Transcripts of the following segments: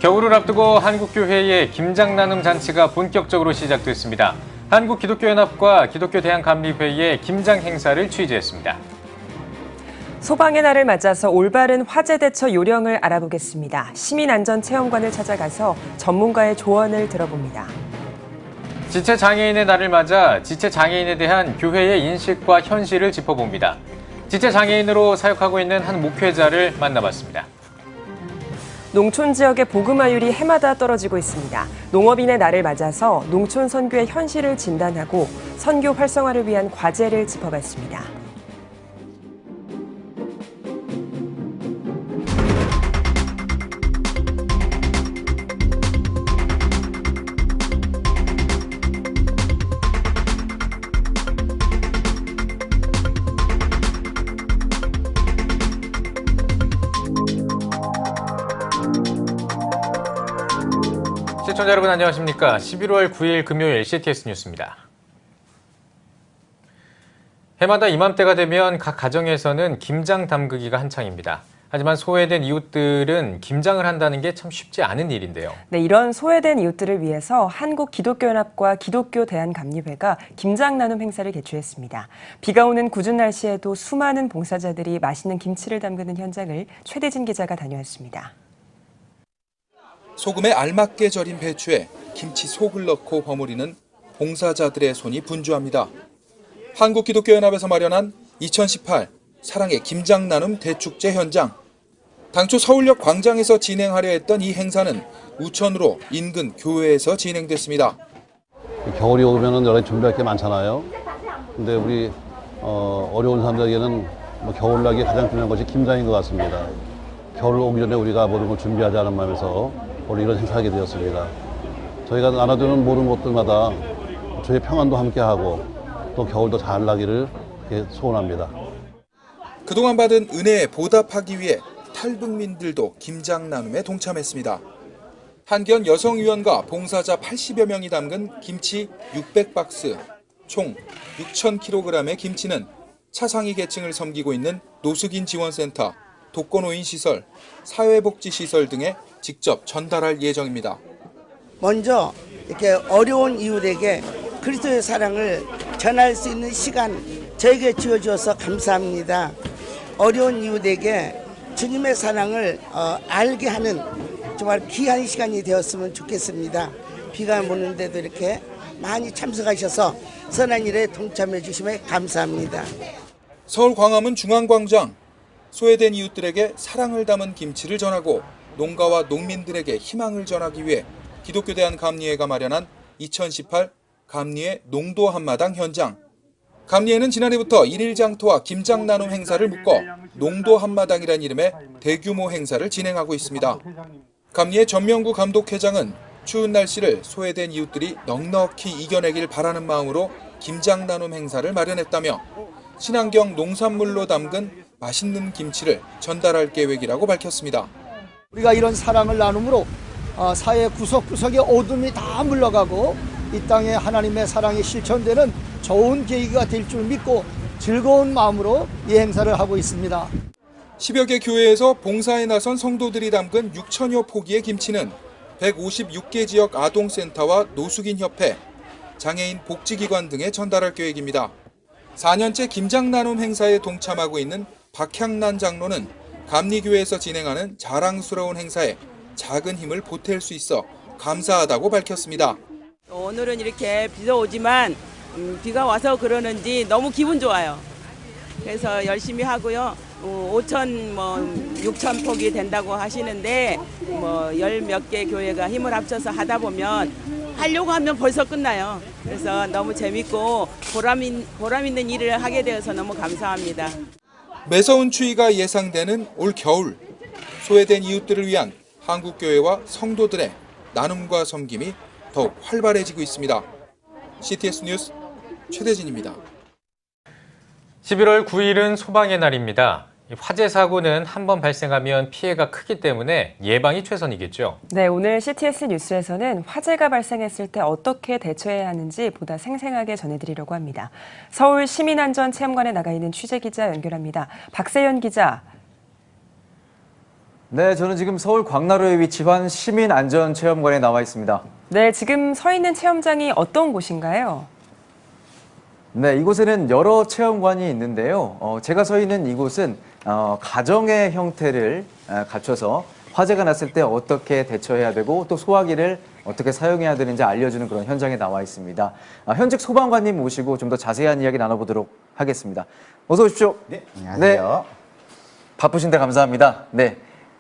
겨울을 앞두고 한국교회의 김장 나눔 잔치가 본격적으로 시작됐습니다. 한국기독교연합과 기독교대한감리회의 김장 행사를 취재했습니다. 소방의 날을 맞아서 올바른 화재 대처 요령을 알아보겠습니다. 시민안전체험관을 찾아가서 전문가의 조언을 들어봅니다. 지체장애인의 날을 맞아 지체장애인에 대한 교회의 인식과 현실을 짚어봅니다. 지체장애인으로 사역하고 있는 한 목회자를 만나봤습니다. 농촌 지역의 복음화율이 해마다 떨어지고 있습니다. 농업인의 날을 맞아서 농촌 선교의 현실을 진단하고 선교 활성화를 위한 과제를 짚어봤습니다. 시청자 여러분 안녕하십니까? 11월 9일 금요일 CTS 뉴스입니다. 해마다 이맘때가 되면 각 가정에서는 김장 담그기가 한창입니다. 하지만 소외된 이웃들은 김장을 한다는 게 참 쉽지 않은 일인데요. 네, 이런 소외된 이웃들을 위해서 한국기독교연합과 기독교대한감리회가 김장 나눔 행사를 개최했습니다. 비가 오는 궂은 날씨에도 수많은 봉사자들이 맛있는 김치를 담그는 현장을 최대진 기자가 다녀왔습니다. 소금에 알맞게 절인 배추에 김치 속을 넣고 버무리는 봉사자들의 손이 분주합니다. 한국기독교연합에서 마련한 2018 사랑의 김장 나눔 대축제 현장. 당초 서울역 광장에서 진행하려 했던 이 행사는 우천으로 인근 교회에서 진행됐습니다. 겨울이 오면 여러 가지 준비할 게 많잖아요. 근데 우리 어려운 사람들에게는 겨울나기에 가장 중요한 것이 김장인 것 같습니다. 겨울 오기 전에 우리가 모든 걸 준비하자는 마음에서 오늘 이런 행사하게 되었습니다. 저희가 나눠주는 모든 것들마다 저희 평안도 함께하고 또 겨울도 잘 나기를 소원합니다. 그동안 받은 은혜에 보답하기 위해 탈북민들도 김장 나눔에 동참했습니다. 한견 여성위원과 봉사자 80여 명이 담근 김치 600박스, 총 6,000kg의 김치는 차상위 계층을 섬기고 있는 노숙인 지원센터, 독거노인 시설, 사회복지시설 등에 직접 전달할 예정입니다. 먼저 이렇게 어려운 이웃에게 그리스도의 사랑을 전할 수 있는 시간 저에게 주어주셔서 감사합니다. 어려운 이웃에게 주님의 사랑을 알게 하는 정말 귀한 시간이 되었으면 좋겠습니다. 비가 오는데도 이렇게 많이 참석하셔서 선한 일에 동참해 주시면 감사합니다. 서울 광화문 중앙광장. 소외된 이웃들에게 사랑을 담은 김치를 전하고 농가와 농민들에게 희망을 전하기 위해 기독교대한감리회가 마련한 2018 감리회 농도 한마당 현장. 감리회는 지난해부터 일일 장터와 김장 나눔 행사를 묶어 농도 한마당이라는 이름의 대규모 행사를 진행하고 있습니다. 감리회 전명구 감독회장은 추운 날씨를 소외된 이웃들이 넉넉히 이겨내길 바라는 마음으로 김장 나눔 행사를 마련했다며 친환경 농산물로 담근 맛있는 김치를 전달할 계획이라고 밝혔습니다. 우리가 이런 사랑을 나눔으로 사회 구석구석의 어둠이 다 물러가고 이 땅에 하나님의 사랑이 실천되는 좋은 계기가 될 줄 믿고 즐거운 마음으로 이 행사를 하고 있습니다. 10여 개 교회에서 봉사에 나선 성도들이 담근 6천여 포기의 김치는 156개 지역 아동센터와 노숙인협회, 장애인 복지기관 등에 전달할 계획입니다. 4년째 김장 나눔 행사에 동참하고 있는 박향란 장로는 감리교회에서 진행하는 자랑스러운 행사에 작은 힘을 보탤 수 있어 감사하다고 밝혔습니다. 오늘은 이렇게 비가 오지만 비가 와서 그러는지 너무 기분 좋아요. 그래서 열심히 하고요. 6천 폭이 된다고 하시는데 열 몇 개 교회가 힘을 합쳐서 하다 보면 하려고 하면 벌써 끝나요. 그래서 너무 재밌고 보람 있는 일을 하게 되어서 너무 감사합니다. 매서운 추위가 예상되는 올 겨울, 소외된 이웃들을 위한 한국교회와 성도들의 나눔과 섬김이 더욱 활발해지고 있습니다. CTS 뉴스 최대진입니다. 11월 9일은 소방의 날입니다. 화재 사고는 한 번 발생하면 피해가 크기 때문에 예방이 최선이겠죠. 네, 오늘 CTS 뉴스에서는 화재가 발생했을 때 어떻게 대처해야 하는지 보다 생생하게 전해드리려고 합니다. 서울 시민안전체험관에 나가 있는 취재기자 연결합니다. 박세연 기자. 네, 저는 지금 서울 광나루에 위치한 시민안전체험관에 나와 있습니다. 네, 지금 서 있는 체험장이 어떤 곳인가요? 네, 이곳에는 여러 체험관이 있는데요. 제가 서 있는 이곳은 가정의 형태를 갖춰서 화재가 났을 때 어떻게 대처해야 되고 또 소화기를 어떻게 사용해야 되는지 알려주는 그런 현장에 나와 있습니다. 현직 소방관님 모시고 좀 더 자세한 이야기 나눠보도록 하겠습니다. 어서 오십시오. 네, 안녕하세요. 네, 바쁘신데 감사합니다. 네,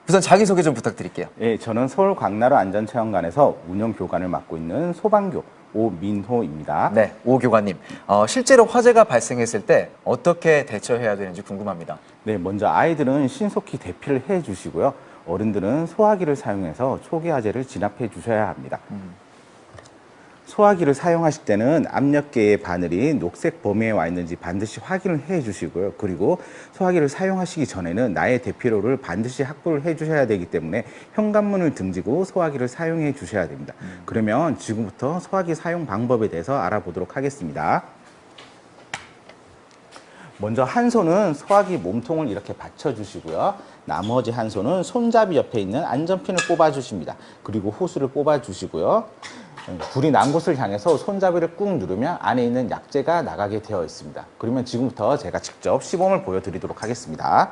우선 자기소개 좀 부탁드릴게요. 네, 저는 서울 광나루 안전체험관에서 운영 교관을 맡고 있는 소방교 오민호입니다. 네, 오 교관님. 실제로 화재가 발생했을 때 어떻게 대처해야 되는지 궁금합니다. 네, 먼저 아이들은 신속히 대피를 해주시고요. 어른들은 소화기를 사용해서 초기 화재를 진압해 주셔야 합니다. 소화기를 사용하실 때는 압력계의 바늘이 녹색 범위에 와 있는지 반드시 확인을 해 주시고요. 그리고 소화기를 사용하시기 전에는 나의 대피로를 반드시 확보를 해 주셔야 되기 때문에 현관문을 등지고 소화기를 사용해 주셔야 됩니다. 그러면 지금부터 소화기 사용 방법에 대해서 알아보도록 하겠습니다. 먼저 한 손은 소화기 몸통을 이렇게 받쳐주시고요. 나머지 한 손은 손잡이 옆에 있는 안전핀을 뽑아주십니다. 그리고 호스를 뽑아주시고요. 불이 난 곳을 향해서 손잡이를 꾹 누르면 안에 있는 약재가 나가게 되어 있습니다. 그러면 지금부터 제가 직접 시범을 보여드리도록 하겠습니다.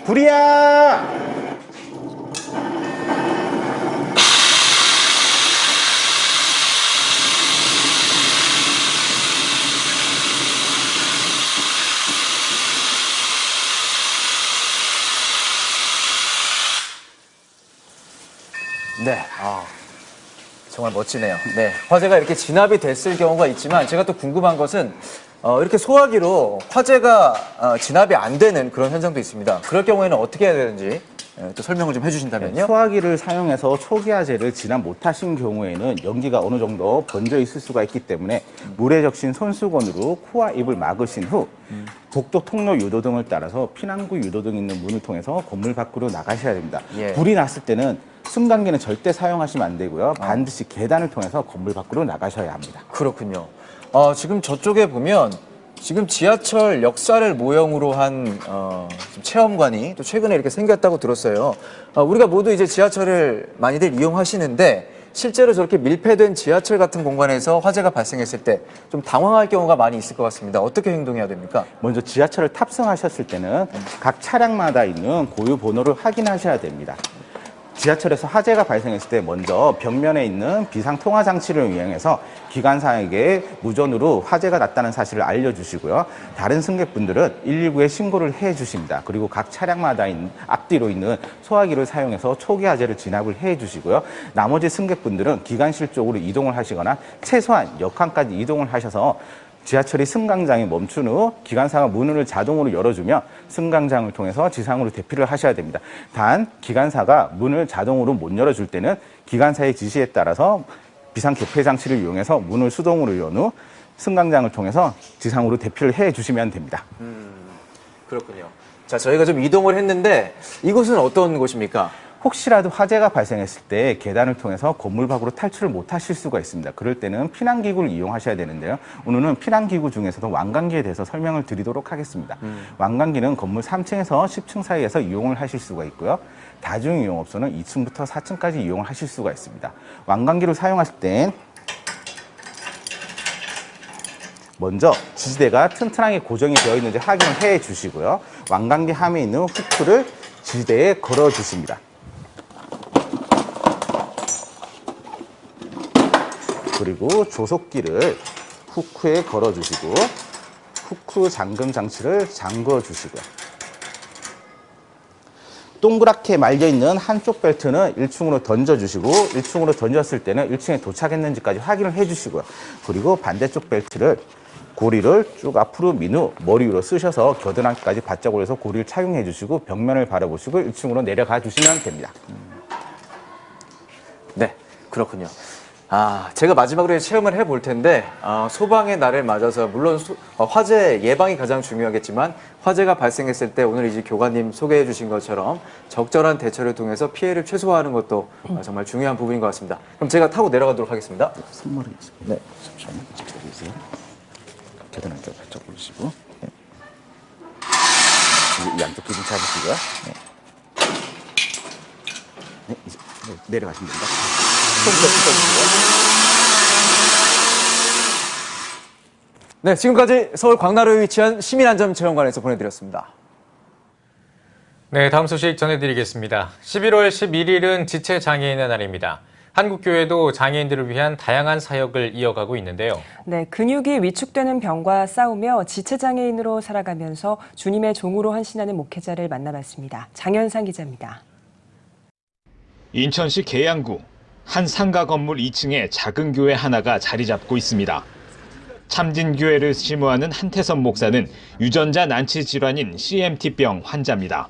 불이야! 네, 정말 멋지네요. 네, 화재가 이렇게 진압이 됐을 경우가 있지만 제가 또 궁금한 것은 이렇게 소화기로 화재가 진압이 안 되는 그런 현상도 있습니다. 그럴 경우에는 어떻게 해야 되는지 또 설명을 좀 해주신다면요. 소화기를 사용해서 초기 화재를 진압 못하신 경우에는 연기가 어느 정도 번져 있을 수가 있기 때문에 물에 적신 손수건으로 코와 입을 막으신 후 복도 통로 유도등을 따라서 피난구 유도등 있는 문을 통해서 건물 밖으로 나가셔야 됩니다. 예. 불이 났을 때는 승강기는 절대 사용하시면 안 되고요. 반드시 계단을 통해서 건물 밖으로 나가셔야 합니다. 그렇군요. 지금 저쪽에 보면 지금 지하철 역사를 모형으로 한 체험관이 또 최근에 이렇게 생겼다고 들었어요. 우리가 모두 이제 지하철을 많이들 이용하시는데 실제로 저렇게 밀폐된 지하철 같은 공간에서 화재가 발생했을 때 좀 당황할 경우가 많이 있을 것 같습니다. 어떻게 행동해야 됩니까? 먼저 지하철을 탑승하셨을 때는 각 차량마다 있는 고유 번호를 확인하셔야 됩니다. 지하철에서 화재가 발생했을 때 먼저 벽면에 있는 비상통화 장치를 이용해서 기관사에게 무전으로 화재가 났다는 사실을 알려주시고요. 다른 승객분들은 119에 신고를 해주십니다. 그리고 각 차량마다 앞뒤로 있는 소화기를 사용해서 초기 화재를 진압을 해주시고요. 나머지 승객분들은 기관실 쪽으로 이동을 하시거나 최소한 역항까지 이동을 하셔서 지하철이 승강장에 멈춘 후 기관사가 문을 자동으로 열어주며 승강장을 통해서 지상으로 대피를 하셔야 됩니다. 단 기관사가 문을 자동으로 못 열어줄 때는 기관사의 지시에 따라서 비상 개폐 장치를 이용해서 문을 수동으로 연 후 승강장을 통해서 지상으로 대피를 해주시면 됩니다. 그렇군요. 자, 저희가 좀 이동을 했는데 이곳은 어떤 곳입니까? 혹시라도 화재가 발생했을 때 계단을 통해서 건물 밖으로 탈출을 못 하실 수가 있습니다. 그럴 때는 피난기구를 이용하셔야 되는데요. 오늘은 피난기구 중에서도 왕관기에 대해서 설명을 드리도록 하겠습니다. 왕관기는 건물 3층에서 10층 사이에서 이용을 하실 수가 있고요. 다중이용업소는 2층부터 4층까지 이용을 하실 수가 있습니다. 왕관기를 사용하실 땐 먼저 지지대가 튼튼하게 고정이 되어 있는지 확인을 해 주시고요. 왕관기 함에 있는 후크를 지지대에 걸어 주십니다. 그리고 조속기를 후크에 걸어 주시고 후크 잠금 장치를 잠궈 주시고요. 동그랗게 말려있는 한쪽 벨트는 1층으로 던져주시고 1층으로 던졌을 때는 1층에 도착했는지까지 확인을 해주시고요. 그리고 반대쪽 벨트를 고리를 쭉 앞으로 민 후 머리 위로 쓰셔서 겨드랑이까지 바짝 올려서 고리를 착용해 주시고 벽면을 바라보시고 1층으로 내려가 주시면 됩니다. 네, 그렇군요. 제가 마지막으로 체험을 해볼 텐데 소방의 날을 맞아서 물론 화재 예방이 가장 중요하겠지만 화재가 발생했을 때 오늘 이제 교관님 소개해 주신 것처럼 적절한 대처를 통해서 피해를 최소화하는 것도 정말 중요한 부분인 것 같습니다. 그럼 제가 타고 내려가도록 하겠습니다. 선물이 있습니다. 네, 잠시만요. 저기 있어요. 계단을 좀 살짝 올리시고, 네. 양쪽 기둥 잡으시고요. 네. 네, 이제 내려가시면 됩니다. 손부터 뜯어주시고. 네, 지금까지 서울 광나루에 위치한 시민안전체험관에서 보내드렸습니다. 네, 다음 소식 전해드리겠습니다. 11월 11일은 지체장애인의 날입니다. 한국교회도 장애인들을 위한 다양한 사역을 이어가고 있는데요. 네, 근육이 위축되는 병과 싸우며 지체장애인으로 살아가면서 주님의 종으로 헌신하는 목회자를 만나봤습니다. 장현상 기자입니다. 인천시 계양구 한 상가 건물 2층에 작은 교회 하나가 자리 잡고 있습니다. 참진교회를 심무하는 한태선 목사는 유전자 난치 질환인 CMT병 환자입니다.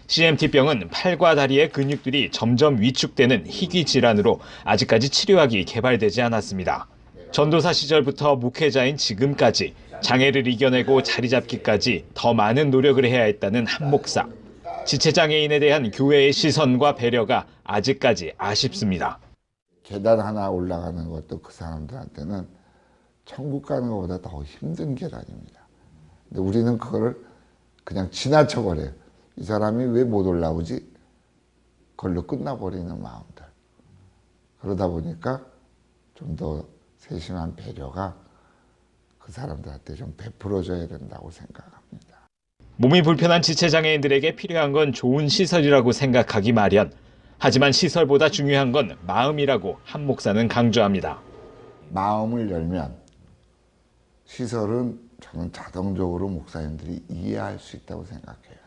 CMT병은 팔과 다리의 근육들이 점점 위축되는 희귀 질환으로 아직까지 치료약이 개발되지 않았습니다. 전도사 시절부터 목회자인 지금까지 장애를 이겨내고 자리 잡기까지 더 많은 노력을 해야 했다는 한 목사. 지체장애인에 대한 교회의 시선과 배려가 아직까지 아쉽습니다. 계단 하나 올라가는 것도 그 사람들한테는 천국 가는 것보다 더 힘든 계단입니다. 근데 우리는 그거를 그냥 지나쳐버려요. 이 사람이 왜 못 올라오지? 그걸로 끝나버리는 마음들. 그러다 보니까 좀 더 세심한 배려가 그 사람들한테 좀 베풀어져야 된다고 생각합니다. 몸이 불편한 지체장애인들에게 필요한 건 좋은 시설이라고 생각하기 마련. 하지만 시설보다 중요한 건 마음이라고 한 목사는 강조합니다. 마음을 열면 시설은 저는 자동적으로 목사님들이 이해할 수 있다고 생각해요.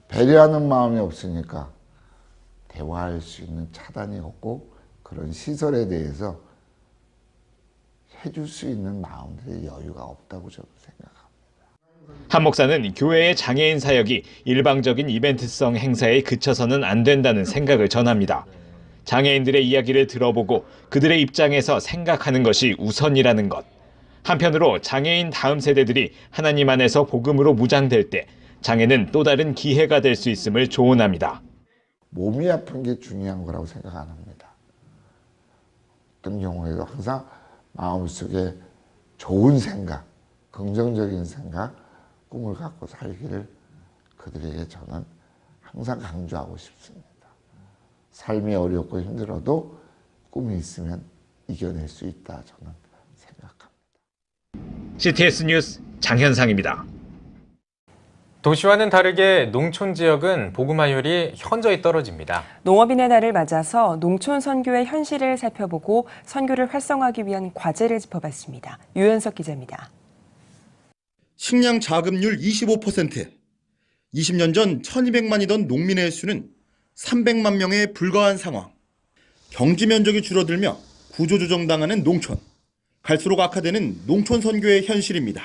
배려하는 마음이 없으니까 대화할 수 있는 차단이 없고 그런 시설에 대해서 해줄 수 있는 마음들의 여유가 없다고 저도 생각합니다. 한 목사는 교회의 장애인 사역이 일방적인 이벤트성 행사에 그쳐서는 안 된다는 생각을 전합니다. 장애인들의 이야기를 들어보고 그들의 입장에서 생각하는 것이 우선이라는 것. 한편으로 장애인 다음 세대들이 하나님 안에서 복음으로 무장될 때 장애는 또 다른 기회가 될 수 있음을 조언합니다. 몸이 아픈 게 중요한 거라고 생각 안 합니다. 어떤 경우에도 항상 마음속에 좋은 생각, 긍정적인 생각, 꿈을 갖고 살기를 그들에게 저는 항상 강조하고 싶습니다. 삶이 어렵고 힘들어도 꿈이 있으면 이겨낼 수 있다 저는 생각합니다. CTS 뉴스 장현상입니다. 도시와는 다르게 농촌 지역은 복음화율이 현저히 떨어집니다. 농업인의 날을 맞아서 농촌 선교의 현실을 살펴보고 선교를 활성화하기 위한 과제를 짚어봤습니다. 유현석 기자입니다. 식량 자급률 25%, 20년 전 1200만이던 농민의 수는 300만 명에 불과한 상황. 경지 면적이 줄어들며 구조조정당하는 농촌. 갈수록 악화되는 농촌 선교의 현실입니다.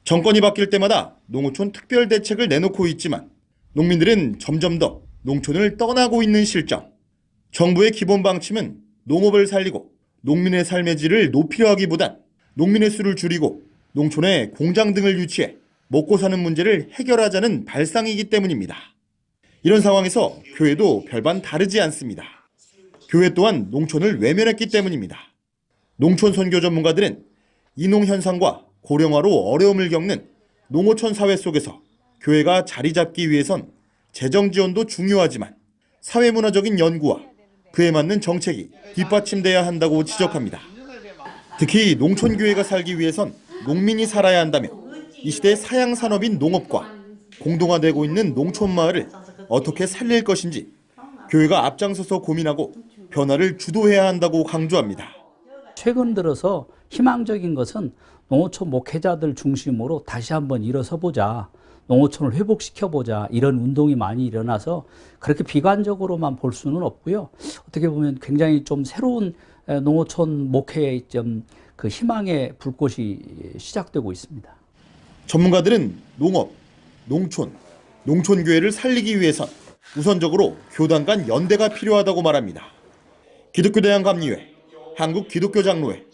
정권이 바뀔 때마다 농어촌 특별 대책을 내놓고 있지만 농민들은 점점 더 농촌을 떠나고 있는 실정. 정부의 기본 방침은 농업을 살리고 농민의 삶의 질을 높이려 하기보단 농민의 수를 줄이고 농촌에 공장 등을 유치해 먹고 사는 문제를 해결하자는 발상이기 때문입니다. 이런 상황에서 교회도 별반 다르지 않습니다. 교회 또한 농촌을 외면했기 때문입니다. 농촌 선교 전문가들은 이농 현상과 고령화로 어려움을 겪는 농어촌 사회 속에서 교회가 자리 잡기 위해선 재정 지원도 중요하지만 사회문화적인 연구와 그에 맞는 정책이 뒷받침돼야 한다고 지적합니다. 특히 농촌 교회가 살기 위해선 농민이 살아야 한다며 이 시대 사양 산업인 농업과 공동화되고 있는 농촌 마을을 어떻게 살릴 것인지 교회가 앞장서서 고민하고 변화를 주도해야 한다고 강조합니다. 최근 들어서 희망적인 것은 농어촌 목회자들 중심으로 다시 한번 일어서보자, 농어촌을 회복시켜보자 이런 운동이 많이 일어나서 그렇게 비관적으로만 볼 수는 없고요. 어떻게 보면 굉장히 좀 새로운 농어촌 목회의 그 희망의 불꽃이 시작되고 있습니다. 전문가들은 농업, 농촌, 농촌교회를 살리기 위해선 우선적으로 교단 간 연대가 필요하다고 말합니다. 기독교대한감리회, 한국기독교장로회,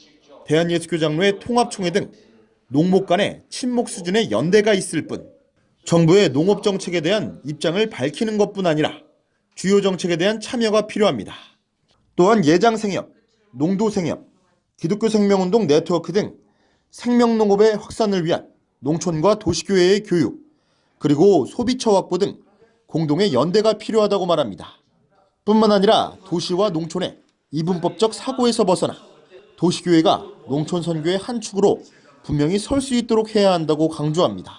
대한예수교장로회 통합총회 등 농목 간의 친목 수준의 연대가 있을 뿐 정부의 농업 정책에 대한 입장을 밝히는 것뿐 아니라 주요 정책에 대한 참여가 필요합니다. 또한 예장생협, 농도생협, 기독교생명운동 네트워크 등 생명농업의 확산을 위한 농촌과 도시교회의 교육, 그리고 소비처 확보 등 공동의 연대가 필요하다고 말합니다. 뿐만 아니라 도시와 농촌의 이분법적 사고에서 벗어나 도시교회가 농촌 선교의 한 축으로 분명히 설 수 있도록 해야 한다고 강조합니다.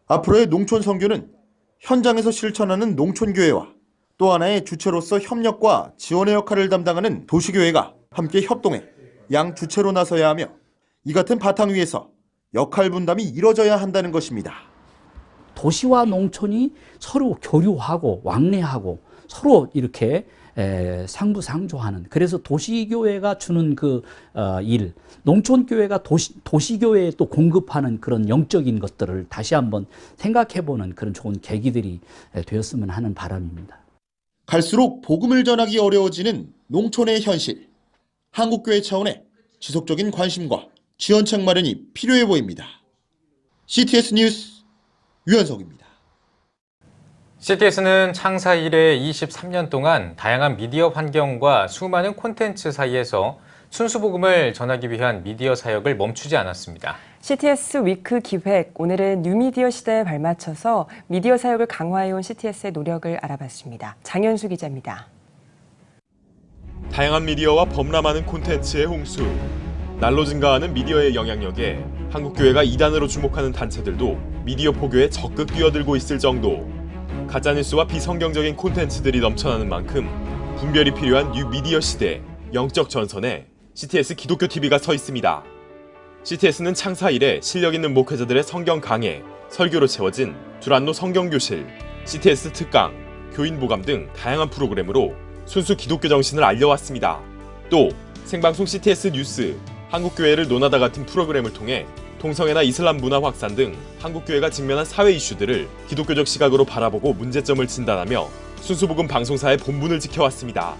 앞으로의 농촌 선교는 현장에서 실천하는 농촌교회와 또 하나의 주체로서 협력과 지원의 역할을 담당하는 도시교회가 함께 협동해 양 주체로 나서야 하며 이 같은 바탕 위에서 역할 분담이 이뤄져야 한다는 것입니다. 도시와 농촌이 서로 교류하고 왕래하고 서로 이렇게 상부상조하는, 그래서 도시교회가 주는 그 일, 농촌교회가 도시교회에 또 공급하는 그런 영적인 것들을 다시 한번 생각해보는 그런 좋은 계기들이 되었으면 하는 바람입니다. 갈수록 복음을 전하기 어려워지는 농촌의 현실. 한국교회 차원의 지속적인 관심과 지원책 마련이 필요해 보입니다. CTS 뉴스 유현석입니다. CTS는 창사 이래 23년 동안 다양한 미디어 환경과 수많은 콘텐츠 사이에서 순수복음을 전하기 위한 미디어 사역을 멈추지 않았습니다. CTS 위크 기획, 오늘은 뉴미디어 시대에 발맞춰서 미디어 사역을 강화해온 CTS의 노력을 알아봤습니다. 장현수 기자입니다. 다양한 미디어와 범람하는 콘텐츠의 홍수, 날로 증가하는 미디어의 영향력에 한국교회가 이단으로 주목하는 단체들도 미디어 포교에 적극 뛰어들고 있을 정도. 가짜뉴스와 비성경적인 콘텐츠들이 넘쳐나는 만큼 분별이 필요한 뉴미디어 시대, 영적 전선에 CTS 기독교 TV가 서 있습니다. CTS는 창사 이래 실력 있는 목회자들의 성경 강해, 설교로 채워진 두란노 성경교실, CTS 특강, 교인 보감 등 다양한 프로그램으로 순수 기독교 정신을 알려왔습니다. 또 생방송 CTS 뉴스, 한국교회를 논하다 같은 프로그램을 통해 동성애나 이슬람 문화 확산 등 한국교회가 직면한 사회 이슈들을 기독교적 시각으로 바라보고 문제점을 진단하며 순수복음 방송사의 본분을 지켜왔습니다.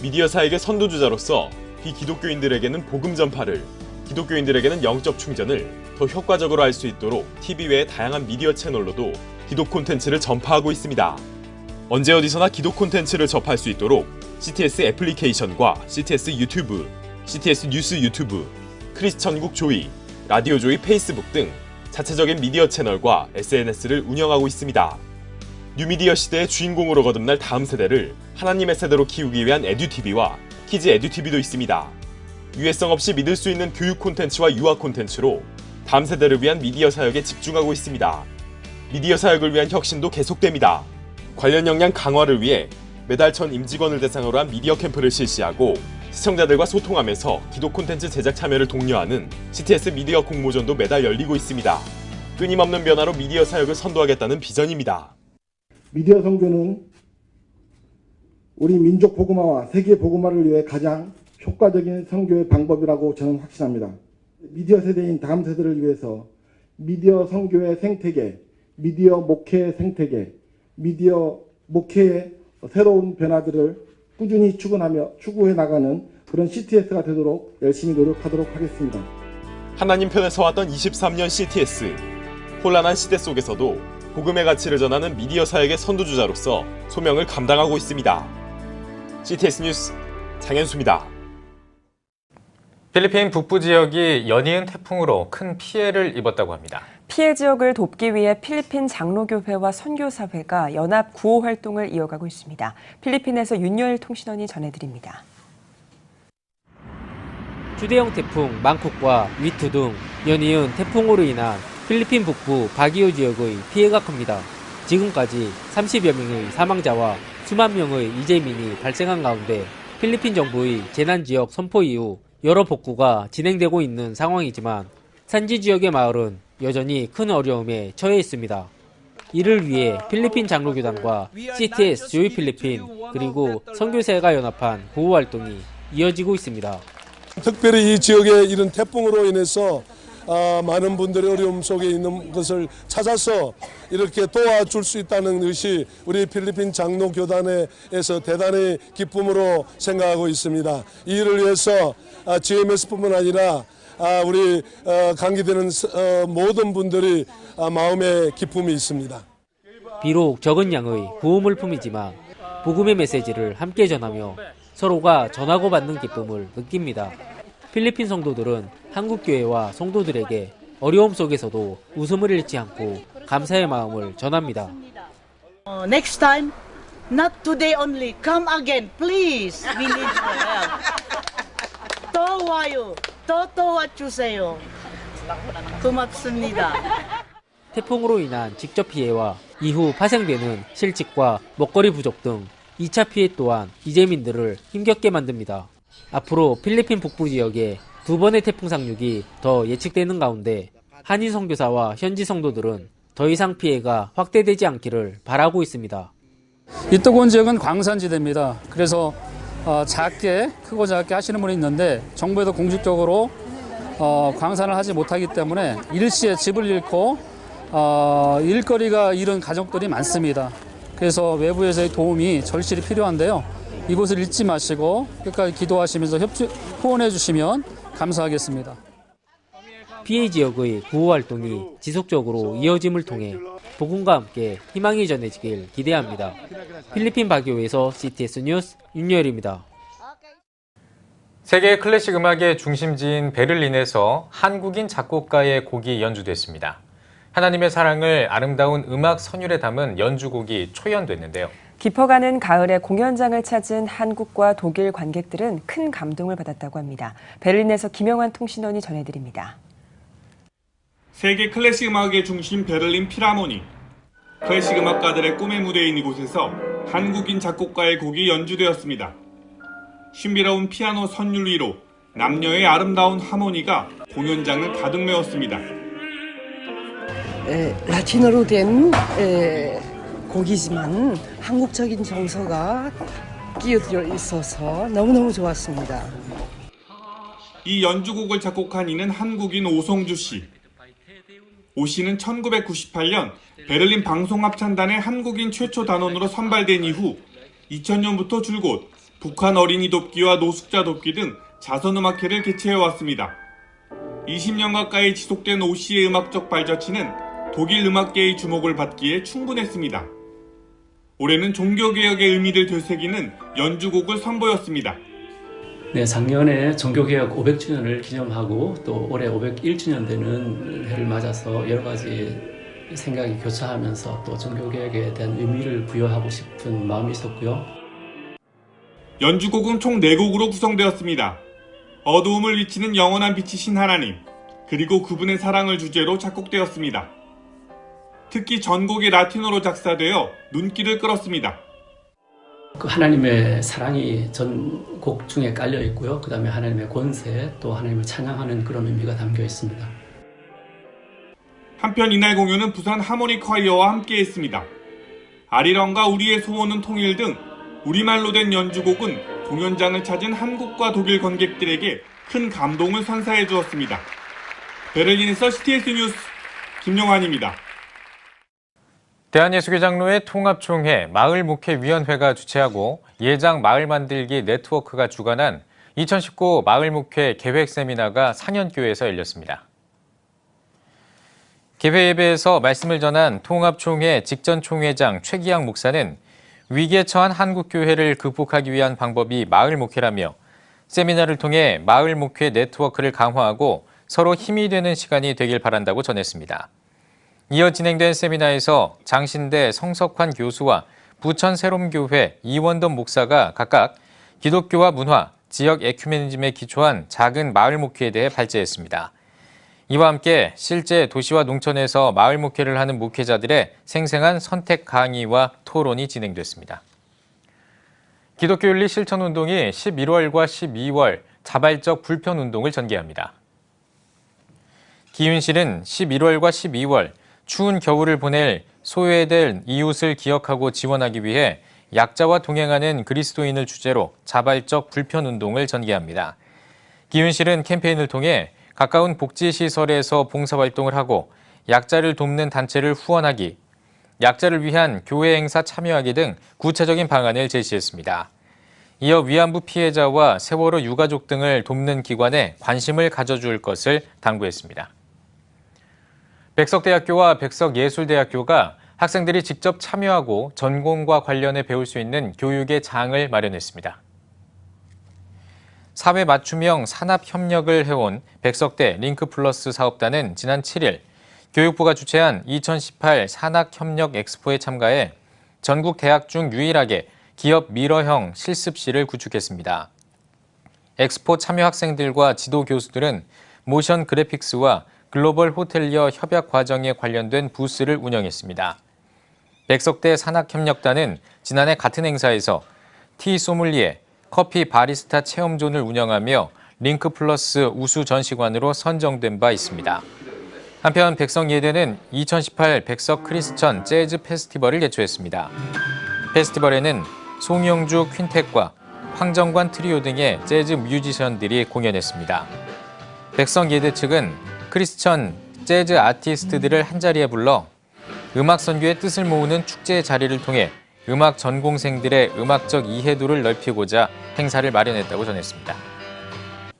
미디어 사역의 선두주자로서 비기독교인들에게는 복음 전파를, 기독교인들에게는 영적 충전을 더 효과적으로 할 수 있도록 TV 외의 다양한 미디어 채널로도 기독 콘텐츠를 전파하고 있습니다. 언제 어디서나 기독 콘텐츠를 접할 수 있도록 CTS 애플리케이션과 CTS 유튜브, CTS 뉴스 유튜브, 크리스천국 조이, 라디오 조이 페이스북 등 자체적인 미디어 채널과 SNS를 운영하고 있습니다. 뉴미디어 시대의 주인공으로 거듭날 다음 세대를 하나님의 세대로 키우기 위한 에듀TV와 키즈 에듀TV도 있습니다. 유해성 없이 믿을 수 있는 교육 콘텐츠와 유아 콘텐츠로 다음 세대를 위한 미디어 사역에 집중하고 있습니다. 미디어 사역을 위한 혁신도 계속됩니다. 관련 역량 강화를 위해 매달 1000 임직원을 대상으로 한 미디어 캠프를 실시하고 시청자들과 소통하면서 기독 콘텐츠 제작 참여를 독려하는 CTS 미디어 공모전도 매달 열리고 있습니다. 끊임없는 변화로 미디어 사역을 선도하겠다는 비전입니다. 미디어 선교는 우리 민족 복음화와 세계 복음화를 위해 가장 효과적인 선교의 방법이라고 저는 확신합니다. 미디어 세대인 다음 세대를 위해서 미디어 선교의 생태계, 미디어 목회의 생태계, 미디어 목회의 새로운 변화들을 꾸준히 추구해 나가는 그런 CTS가 되도록 열심히 노력하도록 하겠습니다. 하나님 편에 서왔던 23년 CTS. 혼란한 시대 속에서도 복음의 가치를 전하는 미디어 사역의 선두주자로서 소명을 감당하고 있습니다. CTS 뉴스 장현수입니다. 필리핀 북부 지역이 연이은 태풍으로 큰 피해를 입었다고 합니다. 피해 지역을 돕기 위해 필리핀 장로교회와 선교사회가 연합 구호 활동을 이어가고 있습니다. 필리핀에서 윤여일 통신원이 전해드립니다. 휴대용 태풍 망쿡과 위투 등 연이은 태풍으로 인한 필리핀 북부 바기오 지역의 피해가 큽니다. 지금까지 30여 명의 사망자와 수만 명의 이재민이 발생한 가운데 필리핀 정부의 재난지역 선포 이후 여러 복구가 진행되고 있는 상황이지만 산지 지역의 마을은 여전히 큰 어려움에 처해 있습니다. 이를 위해 필리핀 장로교단과 CTS 조이 필리핀 그리고 선교사회가 연합한 구호 활동이 이어지고 있습니다. 특별히 이 지역의 이런 태풍으로 인해서 많은 분들이 어려움 속에 있는 것을 찾아서 이렇게 도와줄 수 있다는 것이 우리 필리핀 장로교단에서 대단히 기쁨으로 생각하고 있습니다. 이 일을 위해서 GMS뿐만 아니라 우리 관계되는 모든 분들이 마음에 기쁨이 있습니다. 비록 적은 양의 구호물품이지만 복음의 메시지를 함께 전하며 서로가 전하고 받는 기쁨을 느낍니다. 필리핀 성도들은 한국교회와 성도들에게 어려움 속에서도 웃음을 잃지 않고 감사의 마음을 전합니다. Next time, not today only. Come again, please. We need your help. 또 와요. 또 도와주세요. 고맙습니다. 태풍으로 인한 직접 피해와 이후 파생되는 실직과 먹거리 부족 등 2차 피해 또한 이재민들을 힘겹게 만듭니다. 앞으로 필리핀 북부 지역에 2번의 태풍 상륙이 더 예측되는 가운데 한인 선교사와 현지 성도들은 더 이상 피해가 확대되지 않기를 바라고 있습니다. 이떡원 지역은 광산지대입니다. 그래서 크고 작게 하시는 분이 있는데 정부에도 공식적으로 광산을 하지 못하기 때문에 일시에 집을 잃고 일거리가 잃은 가족들이 많습니다. 그래서 외부에서의 도움이 절실히 필요한데요. 이곳을 잊지 마시고 끝까지 기도하시면서 후원해 주시면 감사하겠습니다. 피해 지역의 구호 활동이 지속적으로 이어짐을 통해 복음과 함께 희망이 전해지길 기대합니다. 필리핀 바교에서 CTS 뉴스 윤여일입니다. 세계 클래식 음악의 중심지인 베를린에서 한국인 작곡가의 곡이 연주됐습니다. 하나님의 사랑을 아름다운 음악 선율에 담은 연주곡이 초연됐는데요. 깊어가는 가을에 공연장을 찾은 한국과 독일 관객들은 큰 감동을 받았다고 합니다. 베를린에서 김영환 통신원이 전해드립니다. 세계 클래식 음악의 중심 베를린 필하모니. 클래식 음악가들의 꿈의 무대인 이곳에서 한국인 작곡가의 곡이 연주되었습니다. 신비로운 피아노 선율 위로 남녀의 아름다운 하모니가 공연장을 가득 메웠습니다. 라틴어로 된 곡이지만 한국적인 정서가 끼어들어 있어서 너무너무 좋았습니다. 이 연주곡을 작곡한 이는 한국인 오성주 씨. 오 씨는 1998년 베를린 방송합창단의 한국인 최초 단원으로 선발된 이후 2000년부터 줄곧 북한 어린이 돕기와 노숙자 돕기 등 자선음악회를 개최해왔습니다. 20년 가까이 지속된 오 씨의 음악적 발자취는 독일 음악계의 주목을 받기에 충분했습니다. 올해는 종교개혁의 의미를 되새기는 연주곡을 선보였습니다. 네, 작년에 종교개혁 500주년을 기념하고 또 올해 501주년 되는 해를 맞아서 여러 가지 생각이 교차하면서 또 종교개혁에 대한 의미를 부여하고 싶은 마음이 있었고요. 연주곡은 총 4곡으로 구성되었습니다. 어두움을 비치는 영원한 빛이신 하나님, 그리고 그분의 사랑을 주제로 작곡되었습니다. 특히 전곡이 라틴어로 작사되어 눈길을 끌었습니다. 그 하나님의 사랑이 전 곡 중에 깔려 있고요. 그 다음에 하나님의 권세, 또 하나님을 찬양하는 그런 의미가 담겨 있습니다. 한편 이날 공연은 부산 하모니콰이어와 함께했습니다. 아리랑과 우리의 소원은 통일 등 우리말로 된 연주곡은 공연장을 찾은 한국과 독일 관객들에게 큰 감동을 선사해 주었습니다. 베를린에서 CTS 뉴스 김영환입니다. 대한예수교 장로회 통합총회 마을목회위원회가 주최하고 예장 마을 만들기 네트워크가 주관한 2019 마을목회 계획 세미나가 상현교회에서 열렸습니다. 개회 예배에서 말씀을 전한 통합총회 직전 총회장 최기양 목사는 위기에 처한 한국교회를 극복하기 위한 방법이 마을목회라며 세미나를 통해 마을목회 네트워크를 강화하고 서로 힘이 되는 시간이 되길 바란다고 전했습니다. 이어 진행된 세미나에서 장신대 성석환 교수와 부천 새롬교회 이원돈 목사가 각각 기독교와 문화, 지역 에큐메니즘에 기초한 작은 마을 목회에 대해 발제했습니다. 이와 함께 실제 도시와 농촌에서 마을 목회를 하는 목회자들의 생생한 선택 강의와 토론이 진행됐습니다. 기독교윤리 실천운동이 11월과 12월 자발적 불편운동을 전개합니다. 기윤실은 11월과 12월 추운 겨울을 보낼 소외될 이웃을 기억하고 지원하기 위해 약자와 동행하는 그리스도인을 주제로 자발적 불편운동을 전개합니다. 기윤실은 캠페인을 통해 가까운 복지시설에서 봉사활동을 하고 약자를 돕는 단체를 후원하기, 약자를 위한 교회 행사 참여하기 등 구체적인 방안을 제시했습니다. 이어 위안부 피해자와 세월호 유가족 등을 돕는 기관에 관심을 가져줄 것을 당부했습니다. 백석대학교와 백석예술대학교가 학생들이 직접 참여하고 전공과 관련해 배울 수 있는 교육의 장을 마련했습니다. 사회 맞춤형 산업 협력을 해온 백석대 링크플러스 사업단은 지난 7일 교육부가 주최한 2018 산학협력 엑스포에 참가해 전국 대학 중 유일하게 기업 미러형 실습실을 구축했습니다. 엑스포 참여 학생들과 지도 교수들은 모션 그래픽스와 글로벌 호텔리어 협약 과정에 관련된 부스를 운영했습니다. 백석대 산학협력단은 지난해 같은 행사에서 티 소믈리에, 커피 바리스타 체험존을 운영하며 링크플러스 우수 전시관으로 선정된 바 있습니다. 한편 백석예대는 2018 백석 크리스천 재즈 페스티벌을 개최했습니다. 페스티벌에는 송영주 퀸텟과 황정관 트리오 등의 재즈 뮤지션들이 공연했습니다. 백석예대 측은 크리스천 재즈 아티스트들을 한자리에 불러 음악 선교의 뜻을 모으는 축제의 자리를 통해 음악 전공생들의 음악적 이해도를 넓히고자 행사를 마련했다고 전했습니다.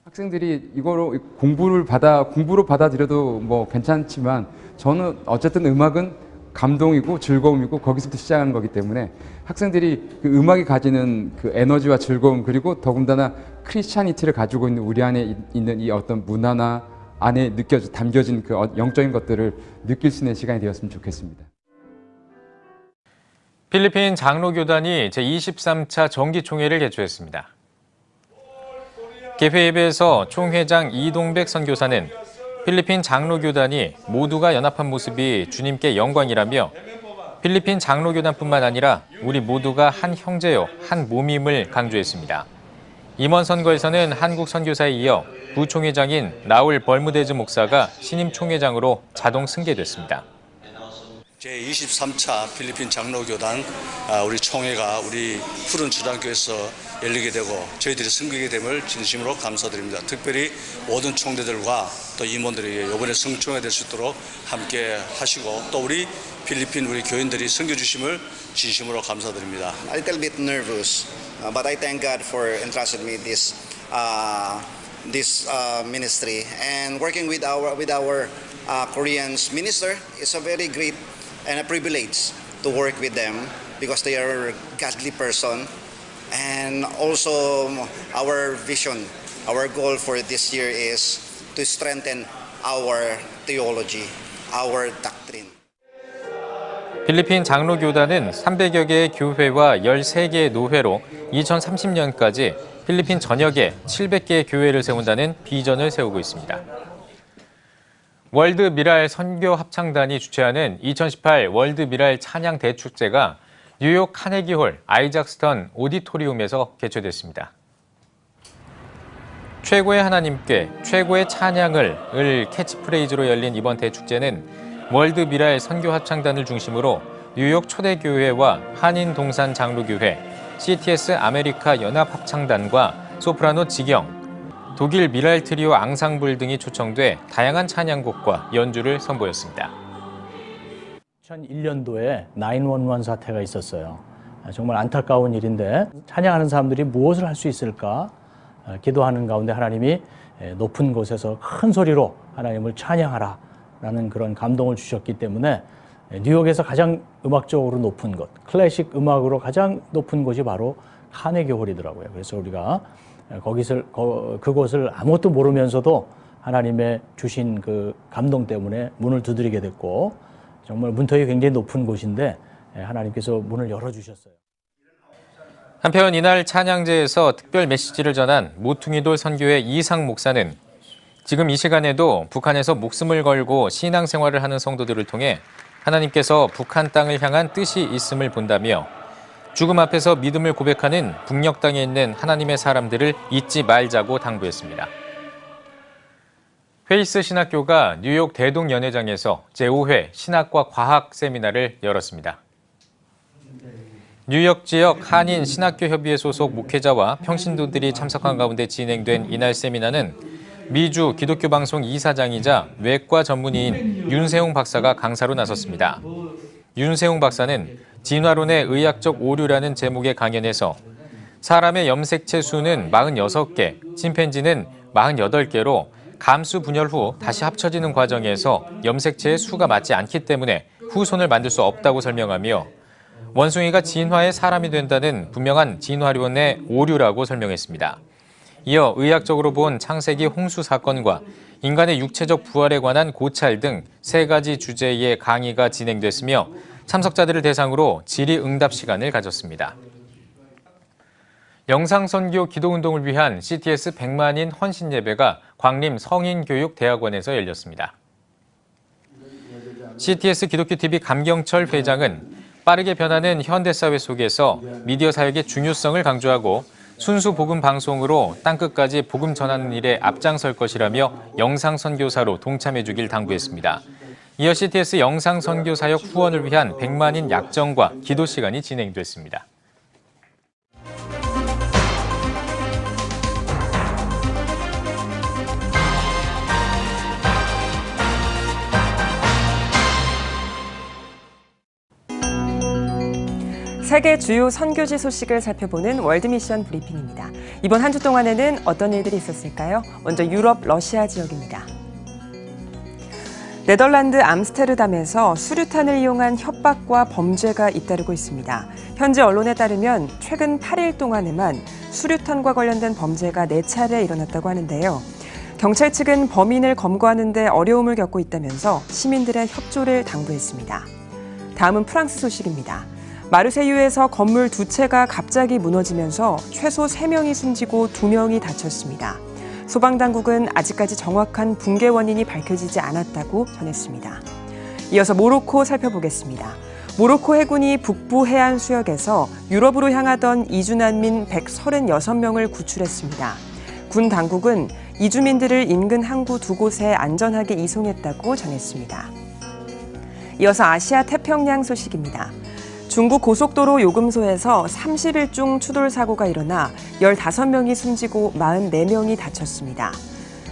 학생들이 이거로 공부로 받아들여도 뭐 괜찮지만 저는 어쨌든 음악은 감동이고 즐거움이고 거기서부터 시작하는 거기 때문에 학생들이 그 음악이 가지는 그 에너지와 즐거움 그리고 더군다나 크리스찬이티를 가지고 있는 우리 안에 있는 이 어떤 문화나 안에 담겨진 그 영적인 것들을 느낄 수 있는 시간이 되었으면 좋겠습니다. 필리핀 장로교단이 제23차 정기총회를 개최했습니다. 개회 예배에서 총회장 이동백 선교사는 필리핀 장로교단이 모두가 연합한 모습이 주님께 영광이라며 필리핀 장로교단뿐만 아니라 우리 모두가 한 형제요, 한 몸임을 강조했습니다. 임원 선거에서는 한국 선교사에 이어 부총회장인 라울 벌무데즈 목사가 신임 총회장으로 자동 승계됐습니다. 제23차 필리핀 장로교단 우리 총회가 우리 푸른 주단교에서 열리게 되고 저희들이 승계게 됨을 진심으로 감사드립니다. 특별히 모든 총대들과 또 임원들에게 이번에 성총회 될 수 있도록 함께 하시고 또 우리 필리핀 우리 교인들이 섬겨주심을 진심으로 감사드립니다. A little bit nervous, but I thank God for entrusting me this ministry and working with our Korean minister is a very great and a privilege to work with them because they are a godly person. And also our vision, our goal for this year is to strengthen our theology, our doctrine. 필리핀 장로교단은 300여 개의 교회와 13개의 노회로 2030년까지 필리핀 전역에 700개의 교회를 세운다는 비전을 세우고 있습니다. 월드 미랄 선교 합창단이 주최하는 2018 월드 미랄 찬양 대축제가 뉴욕 카네기홀 아이작스턴 오디토리움에서 개최됐습니다. 최고의 하나님께 최고의 찬양을 캐치프레이즈로 열린 이번 대축제는 월드 미랄 선교 합창단을 중심으로 뉴욕 초대교회와 한인 동산 장로교회, CTS 아메리카 연합합창단과 소프라노 지경, 독일 미랄 트리오 앙상블 등이 초청돼 다양한 찬양곡과 연주를 선보였습니다. 2001년도에 911 사태가 있었어요. 정말 안타까운 일인데 찬양하는 사람들이 무엇을 할 수 있을까 기도하는 가운데 하나님이 높은 곳에서 큰 소리로 하나님을 찬양하라 라는 그런 감동을 주셨기 때문에 뉴욕에서 가장 음악적으로 높은 곳, 클래식 음악으로 가장 높은 곳이 바로 카네기 홀이더라고요. 그래서 우리가 그곳을 아무것도 모르면서도 하나님의 주신 그 감동 때문에 문을 두드리게 됐고 정말 문턱이 굉장히 높은 곳인데 하나님께서 문을 열어주셨어요. 한편 이날 찬양제에서 특별 메시지를 전한 모퉁이돌 선교회 이상 목사는 지금 이 시간에도 북한에서 목숨을 걸고 신앙생활을 하는 성도들을 통해 하나님께서 북한 땅을 향한 뜻이 있음을 본다며 죽음 앞에서 믿음을 고백하는 북녘 땅에 있는 하나님의 사람들을 잊지 말자고 당부했습니다. 페이스 신학교가 뉴욕 대동연회장에서 제5회 신학과 과학 세미나를 열었습니다. 뉴욕 지역 한인 신학교협의회 소속 목회자와 평신도들이 참석한 가운데 진행된 이날 세미나는 미주 기독교 방송 이사장이자 외과 전문의인 윤세홍 박사가 강사로 나섰습니다. 윤세홍 박사는 진화론의 의학적 오류라는 제목의 강연에서 사람의 염색체 수는 46개, 침팬지는 48개로 감수 분열 후 다시 합쳐지는 과정에서 염색체의 수가 맞지 않기 때문에 후손을 만들 수 없다고 설명하며 원숭이가 진화해 사람이 된다는 분명한 진화론의 오류라고 설명했습니다. 이어 의학적으로 본 창세기 홍수 사건과 인간의 육체적 부활에 관한 고찰 등 3가지 주제의 강의가 진행됐으며 참석자들을 대상으로 질의응답 시간을 가졌습니다. 영상선교 기도운동을 위한 CTS 100만인 헌신예배가 광림 성인교육대학원에서 열렸습니다. CTS 기독교TV 감경철 회장은 빠르게 변하는 현대사회 속에서 미디어 사역의 중요성을 강조하고 순수 복음 방송으로 땅끝까지 복음 전하는 일에 앞장설 것이라며 영상선교사로 동참해주길 당부했습니다. 이어 CTS 영상선교사역 후원을 위한 100만인 약정과 기도 시간이 진행됐습니다. 세계 주요 선교지 소식을 살펴보는 월드미션 브리핑입니다. 이번 한 주 동안에는 어떤 일들이 있었을까요? 먼저 유럽, 러시아 지역입니다. 네덜란드 암스테르담에서 수류탄을 이용한 협박과 범죄가 잇따르고 있습니다. 현지 언론에 따르면 최근 8일 동안에만 수류탄과 관련된 범죄가 4차례 일어났다고 하는데요. 경찰 측은 범인을 검거하는 데 어려움을 겪고 있다면서 시민들의 협조를 당부했습니다. 다음은 프랑스 소식입니다. 마르세유에서 건물 2채가 갑자기 무너지면서 최소 3명이 숨지고 2명이 다쳤습니다. 소방당국은 아직까지 정확한 붕괴 원인이 밝혀지지 않았다고 전했습니다. 이어서 모로코 살펴보겠습니다. 모로코 해군이 북부 해안 수역에서 유럽으로 향하던 이주난민 136명을 구출했습니다. 군 당국은 이주민들을 인근 항구 2곳에 안전하게 이송했다고 전했습니다. 이어서 아시아 태평양 소식입니다. 중국 고속도로 요금소에서 30일 추돌 사고가 일어나 15명이 숨지고 44명이 다쳤습니다.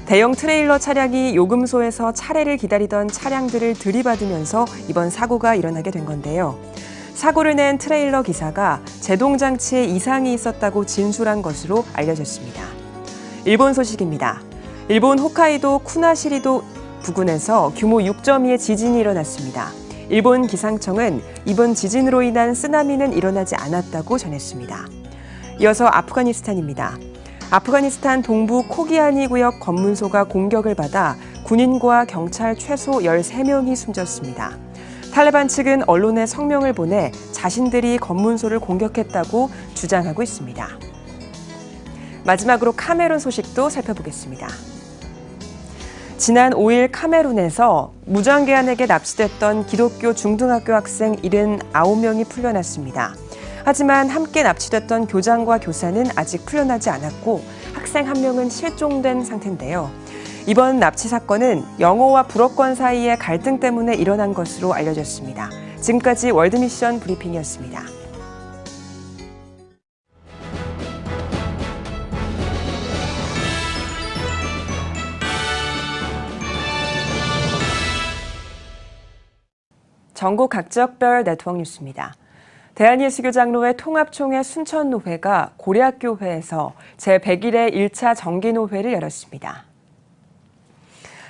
대형 트레일러 차량이 요금소에서 차례를 기다리던 차량들을 들이받으면서 이번 사고가 일어나게 된 건데요. 사고를 낸 트레일러 기사가 제동장치에 이상이 있었다고 진술한 것으로 알려졌습니다. 일본 소식입니다. 일본 홋카이도 쿠나시리도 부근에서 규모 6.2의 지진이 일어났습니다. 일본 기상청은 이번 지진으로 인한 쓰나미는 일어나지 않았다고 전했습니다. 이어서 아프가니스탄입니다. 아프가니스탄 동부 코기아니 구역 검문소가 공격을 받아 군인과 경찰 최소 13명이 숨졌습니다. 탈레반 측은 언론에 성명을 보내 자신들이 검문소를 공격했다고 주장하고 있습니다. 마지막으로 카메룬 소식도 살펴보겠습니다. 지난 5일 카메룬에서 무장괴한에게 납치됐던 기독교 중등학교 학생 79명이 풀려났습니다. 하지만 함께 납치됐던 교장과 교사는 아직 풀려나지 않았고 학생 1명은 실종된 상태인데요. 이번 납치 사건은 영어와 불어권 사이의 갈등 때문에 일어난 것으로 알려졌습니다. 지금까지 월드미션 브리핑이었습니다. 전국 각지역별 네트워크 뉴스입니다. 대한예수교장로회 통합총회 순천노회가 고려학교회에서 제101회 1차 정기노회를 열었습니다.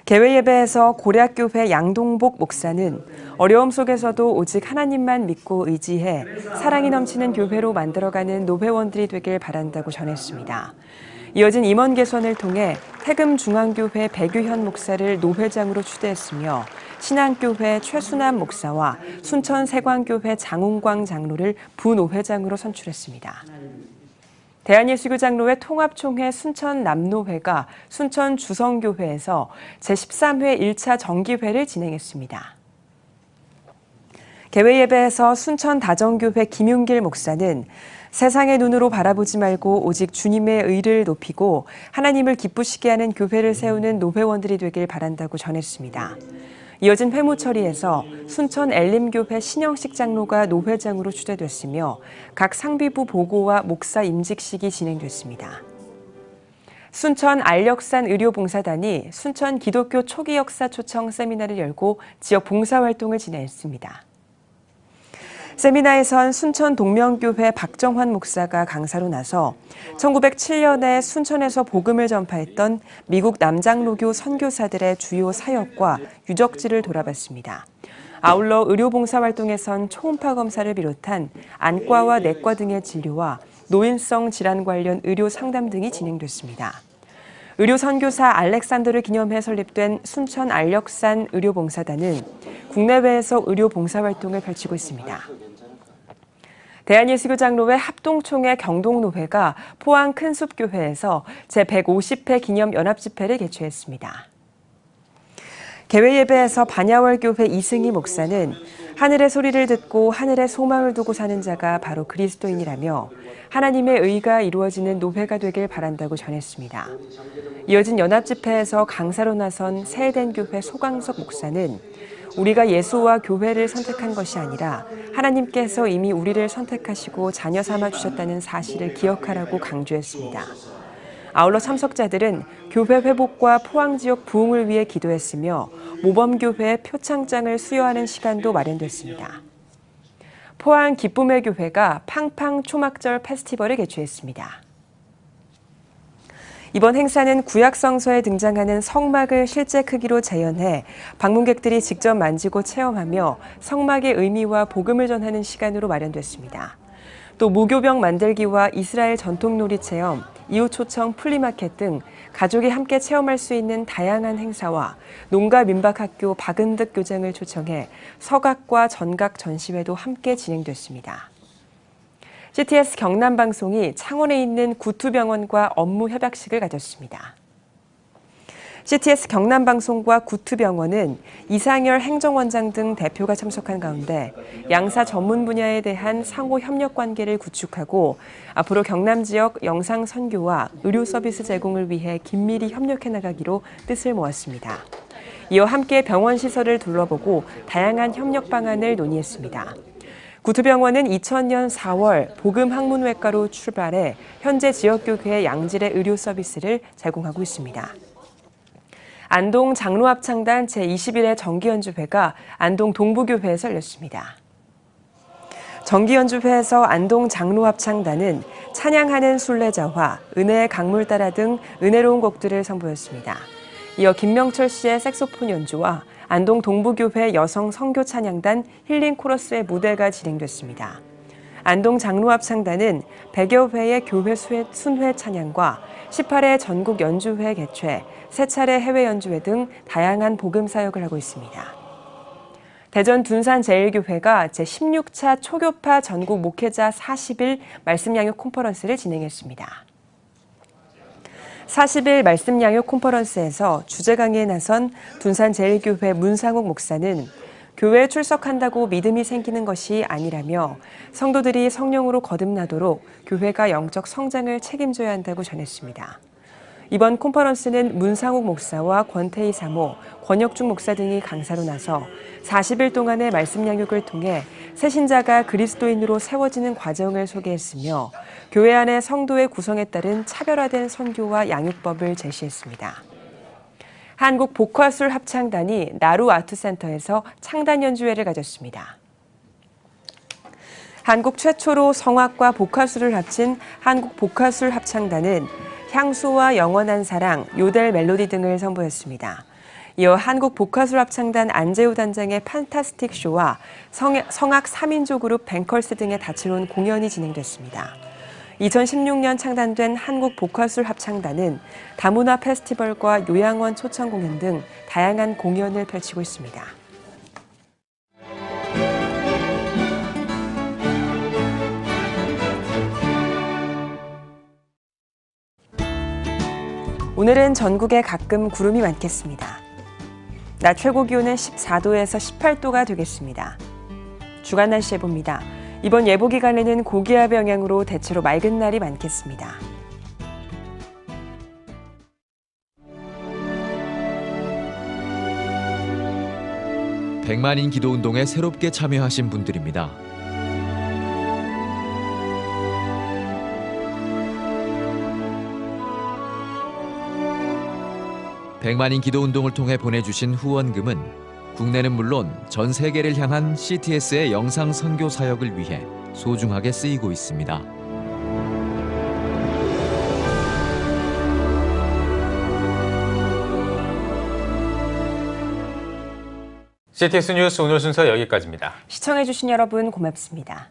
개회예배에서 고려학교회 양동복 목사는 어려움 속에서도 오직 하나님만 믿고 의지해 사랑이 넘치는 교회로 만들어가는 노회원들이 되길 바란다고 전했습니다. 이어진 임원 개선을 통해 태금중앙교회 백유현 목사를 노회장으로 추대했으며 신앙교회 최순남 목사와 순천세광교회 장운광 장로를 부노회장으로 선출했습니다. 대한예수교장로회 통합총회 순천남노회가 순천주성교회에서 제13회 1차 정기회를 진행했습니다. 개회예배에서 순천다정교회 김윤길 목사는 세상의 눈으로 바라보지 말고 오직 주님의 의를 높이고 하나님을 기쁘시게 하는 교회를 세우는 노회원들이 되길 바란다고 전했습니다. 이어진 회무 처리에서 순천 엘림교회 신영식 장로가 노회장으로 추대됐으며 각 상비부 보고와 목사 임직식이 진행됐습니다. 순천 알력산 의료봉사단이 순천 기독교 초기 역사 초청 세미나를 열고 지역 봉사활동을 진행했습니다. 세미나에선 순천 동명교회 박정환 목사가 강사로 나서 1907년에 순천에서 복음을 전파했던 미국 남장로교 선교사들의 주요 사역과 유적지를 돌아봤습니다. 아울러 의료봉사활동에선 초음파 검사를 비롯한 안과와 내과 등의 진료와 노인성 질환 관련 의료 상담 등이 진행됐습니다. 의료 선교사 알렉산더를 기념해 설립된 순천 알력산 의료봉사단은 국내외에서 의료 봉사활동을 펼치고 있습니다. 대한예수교장로회 합동총회 경동노회가 포항 큰숲교회에서 제150회 기념 연합집회를 개최했습니다. 개회 예배에서 반야월교회 이승희 목사는 하늘의 소리를 듣고 하늘의 소망을 두고 사는 자가 바로 그리스도인이라며 하나님의 의가 이루어지는 노회가 되길 바란다고 전했습니다. 이어진 연합집회에서 강사로 나선 세해된교회 소강석 목사는 우리가 예수와 교회를 선택한 것이 아니라 하나님께서 이미 우리를 선택하시고 자녀 삼아 주셨다는 사실을 기억하라고 강조했습니다. 아울러 참석자들은 교회 회복과 포항 지역 부흥을 위해 기도했으며 모범교회의 표창장을 수여하는 시간도 마련됐습니다. 포항 기쁨의 교회가 팡팡 초막절 페스티벌을 개최했습니다. 이번 행사는 구약성서에 등장하는 성막을 실제 크기로 재현해 방문객들이 직접 만지고 체험하며 성막의 의미와 복음을 전하는 시간으로 마련됐습니다. 또 무교병 만들기와 이스라엘 전통놀이 체험, 이웃 초청 플리마켓 등 가족이 함께 체험할 수 있는 다양한 행사와 농가 민박학교 박은득 교장을 초청해 서각과 전각 전시회도 함께 진행됐습니다. CTS 경남방송이 창원에 있는 구투병원과 업무 협약식을 가졌습니다. CTS 경남방송과 구투병원은 이상열 행정원장 등 대표가 참석한 가운데 양사 전문 분야에 대한 상호 협력 관계를 구축하고 앞으로 경남 지역 영상 선교와 의료 서비스 제공을 위해 긴밀히 협력해 나가기로 뜻을 모았습니다. 이어 함께 병원 시설을 둘러보고 다양한 협력 방안을 논의했습니다. 구투병원은 2000년 4월 복음학문외과로 출발해 현재 지역교회의 양질의 의료 서비스를 제공하고 있습니다. 안동 장로합창단 제21회 정기연주회가 안동 동부교회에서 열렸습니다. 정기연주회에서 안동 장로합창단은 찬양하는 순례자와 은혜의 강물 따라 등 은혜로운 곡들을 선보였습니다. 이어 김명철 씨의 색소폰 연주와 안동 동부교회 여성 선교 찬양단 힐링 코러스의 무대가 진행됐습니다. 안동 장로합창단은 100여 회의 교회 순회 찬양과 18회 전국 연주회 개최, 3차례 해외 연주회 등 다양한 복음 사역을 하고 있습니다. 대전 둔산제일교회가 제16차 초교파 전국 목회자 40일 말씀 양육 컨퍼런스를 진행했습니다. 40일 말씀 양육 컨퍼런스에서 주제 강의에 나선 둔산제일교회 문상욱 목사는 교회에 출석한다고 믿음이 생기는 것이 아니라며 성도들이 성령으로 거듭나도록 교회가 영적 성장을 책임져야 한다고 전했습니다. 이번 컨퍼런스는 문상욱 목사와 권태희 사모, 권혁중 목사 등이 강사로 나서 40일 동안의 말씀 양육을 통해 새신자가 그리스도인으로 세워지는 과정을 소개했으며 교회 안의 성도의 구성에 따른 차별화된 선교와 양육법을 제시했습니다. 한국 복화술 합창단이 나루 아트센터에서 창단 연주회를 가졌습니다. 한국 최초로 성악과 복화술을 합친 한국 복화술 합창단은 향수와 영원한 사랑, 요델 멜로디 등을 선보였습니다. 이어 한국 복화술 합창단 안재우 단장의 판타스틱 쇼와 성악 3인조 그룹 뱅컬스 등의 다채로운 공연이 진행됐습니다. 2016년 창단된 한국 복화술 합창단은 다문화 페스티벌과 요양원 초청 공연 등 다양한 공연을 펼치고 있습니다. 오늘은 전국에 가끔 구름이 많겠습니다. 낮 최고 기온은 14도에서 18도가 되겠습니다. 주간 날씨 예보입니다. 이번 예보 기간에는 고기압의 영향으로 대체로 맑은 날이 많겠습니다. 백만인 기도운동에 새롭게 참여하신 분들입니다. 백만인 기도운동을 통해 보내주신 후원금은 국내는 물론 전 세계를 향한 CTS의 영상 선교 사역을 위해 소중하게 쓰이고 있습니다. CTS 뉴스 오늘 순서 여기까지입니다. 시청해주신 여러분 고맙습니다.